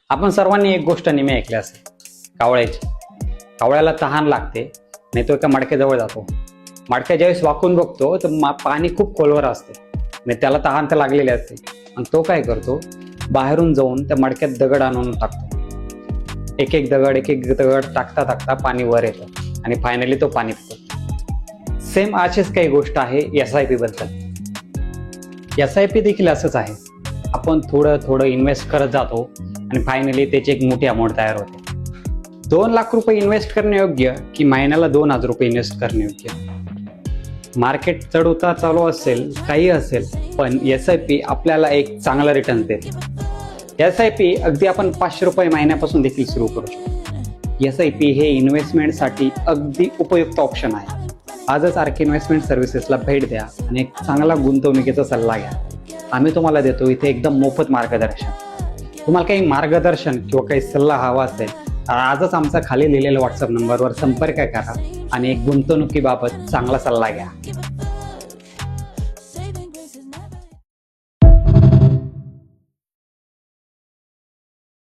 आपण सर्वांनी एक गोष्ट नेहमी ऐकली असेल, कावळ्याची. कावळ्याला तहान लागते, नाही तो एका मडक्याजवळ जातो. मडक्या ज्यावेळेस वाकून बघतो तर पाणी खूप खोलवर असते आणि त्याला तहान तर लागलेली असते. आणि तो काय करतो, बाहेरून जाऊन त्या मडक्यात दगड आणून टाकतो. एक एक दगड टाकता टाकता पाणी वर येतं आणि फायनली तो पाणी पितो. सेम अशीच काही गोष्ट आहे SIP बद्दल. SIP देखील असंच आहे. आपण थोडं थोडं इन्व्हेस्ट करत जातो आणि फायनली त्याची एक मोठी अमाऊंट तयार होते. 2 लाख रुपये इन्व्हेस्ट करणे योग्य की महिन्याला 2,000 रुपये इन्व्हेस्ट करणे योग्य? मार्केट चढ उतार चालू असेल, काही असेल, पण SIP आपल्याला एक चांगला रिटर्न देते. SIP अगदी आपण 500 रुपये महिन्यापासून देखील सुरू करू शकतो. SIP हे इन्व्हेस्टमेंटसाठी अगदी उपयुक्त ऑप्शन आहे. आजच आर्क इन्व्हेस्टमेंट सर्व्हिसेसला भेट द्या आणि एक चांगला गुंतवणुकीचा सल्ला घ्या. आम्ही तुम्हाला देतो इथे एकदम मोफत मार्गदर्शन. तुम्हाला काही मार्गदर्शन किंवा काही सल्ला हवा असेल तर आजच आमचा खाली लिहिलेल्या WhatsApp नंबरवर संपर्क करा आणि एक गुंतवणुकीबाबत चांगला सल्ला घ्या.